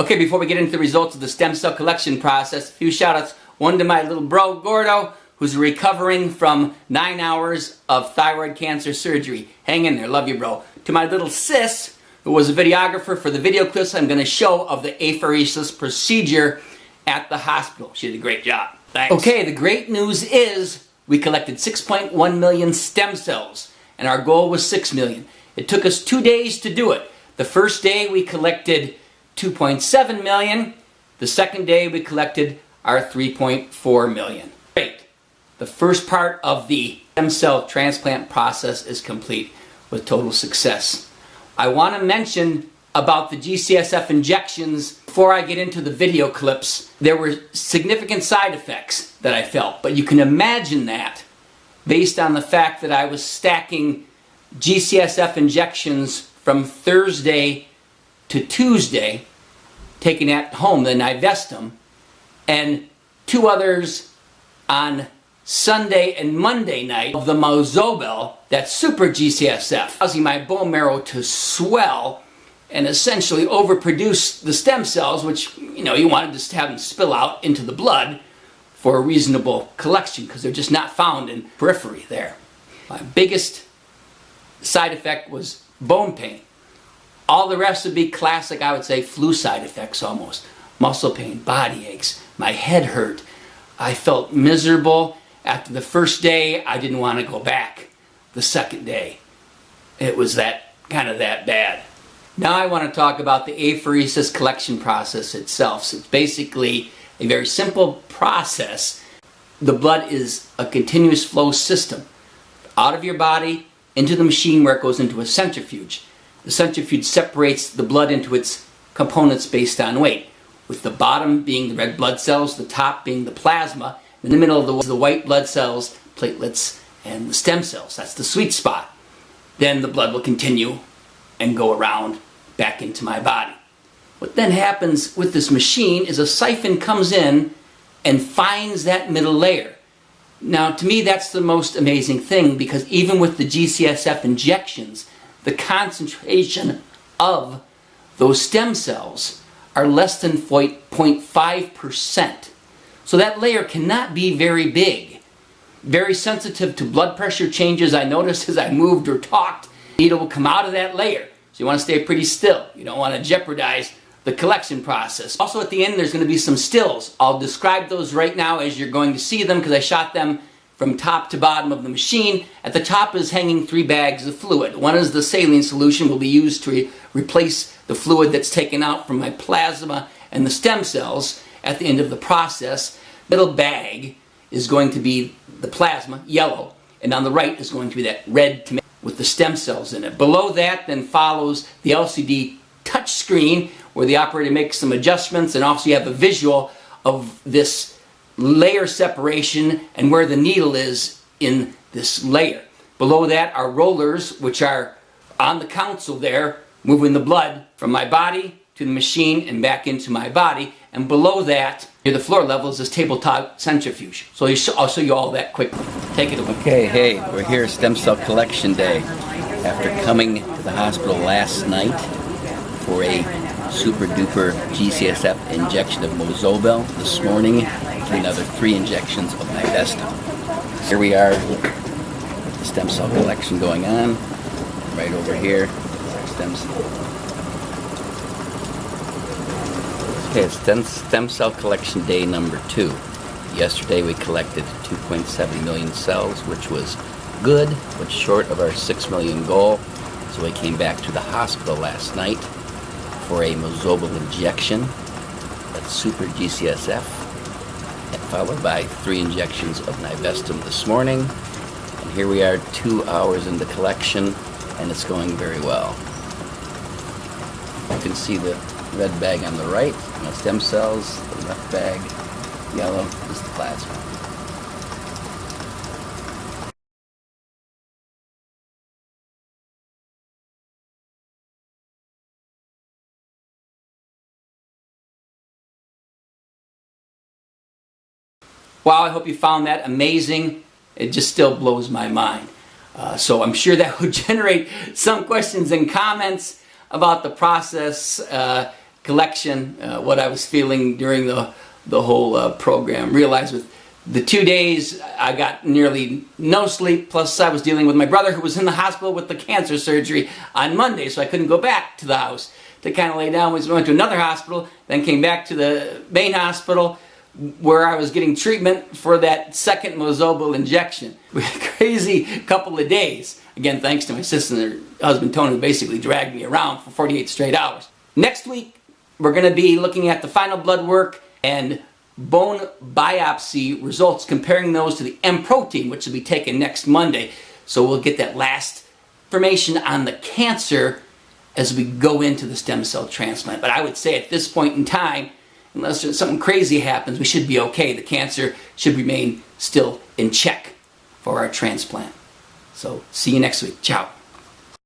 Okay, before we get into the results of the stem cell collection process, a few shout outs. One to my little bro, Gordo, who's recovering from 9 hours of thyroid cancer surgery. Hang in there, love you, bro. To my little sis, who was a videographer for the video clips I'm going to show of the apheresis procedure at the hospital. She did a great job. Thanks. Okay, the great news is we collected 6.1 million stem cells, and our goal was 6 million. It took us 2 days to do it. The first day we collected 2.7 million. The second day we collected our 3.4 million. Great. The first part of the stem cell transplant process is complete with total success. I want to mention about the GCSF injections before I get into the video clips. There were significant side effects that I felt, but you can imagine that based on the fact that I was stacking GCSF injections from Thursday to Tuesday, taking at home the Nivestum, and 2 others on Sunday and Monday night of the Mozobel, that super GCSF, causing my bone marrow to swell and essentially overproduce the stem cells, which, you wanted to have them spill out into the blood for a reasonable collection because they're just not found in periphery there. My biggest side effect was bone pain. All the rest would be classic, I would say, flu side effects almost. Muscle pain, body aches, my head hurt. I felt miserable. After the first day, I didn't want to go back. The second day, it was kind of that bad. Now I want to talk about the apheresis collection process itself. So it's basically a very simple process. The blood is a continuous flow system out of your body into the machine where it goes into a centrifuge. The centrifuge separates the blood into its components based on weight, with the bottom being the red blood cells, the top being the plasma, in the middle of the white blood cells, platelets, and the stem cells. That's the sweet spot. Then the blood will continue and go around back into my body. What then happens with this machine is a siphon comes in and finds that middle layer. Now, to me, that's the most amazing thing, because even with the GCSF injections, the concentration of those stem cells are less than 0.5%. So that layer cannot be very big. Very sensitive to blood pressure changes. I noticed as I moved or talked, the needle will come out of that layer. So you want to stay pretty still. You don't want to jeopardize the collection process. Also at the end there's going to be some stills. I'll describe those right now as you're going to see them because I shot them from top to bottom of the machine. At the top is hanging 3 bags of fluid. One is the saline solution, will be used to replace the fluid that's taken out from my plasma and the stem cells at the end of the process. Middle bag is going to be the plasma, yellow, and on the right is going to be that red tomato with the stem cells in it. Below that then follows the LCD touch screen where the operator makes some adjustments, and also you have a visual of this layer separation and where the needle is in this layer. Below that are rollers which are on the console there, moving the blood from my body to the machine and back into my body. And below that, near the floor level, is this tabletop centrifuge. So I'll show you all that quick. Take it away. Okay, hey, we're here stem cell collection day. After coming to the hospital last night for a super duper GCSF injection of Mozobel, this morning another 3 injections of Nivestum. Here we are, stem cell collection going on. Right over here, stem cell. Okay, it's stem cell collection day number 2. Yesterday we collected 2.7 million cells, which was good, but short of our 6 million goal. So we came back to the hospital last night for a Mozobel injection. That's super GCSF, followed by 3 injections of Nivestum this morning. And here we are 2 hours into collection, and it's going very well. You can see the red bag on the right, my stem cells, the left bag, yellow is the plasma. Wow, I hope you found that amazing. It just still blows my mind. So I'm sure that would generate some questions and comments about the process. collection, what I was feeling during the whole program. Realized with the 2 days I got nearly no sleep, plus I was dealing with my brother who was in the hospital with the cancer surgery on Monday, so I couldn't go back to the house to kind of lay down. We went to another hospital, then came back to the main hospital where I was getting treatment for that second Mozobel injection. We had a crazy couple of days. Again, thanks to my sister and her husband Tony, who basically dragged me around for 48 straight hours. Next week, we're going to be looking at the final blood work and bone biopsy results, comparing those to the M protein, which will be taken next Monday. So we'll get that last information on the cancer as we go into the stem cell transplant. But I would say at this point in time, unless something crazy happens, we should be okay. The cancer should remain still in check for our transplant. So see you next week. Ciao.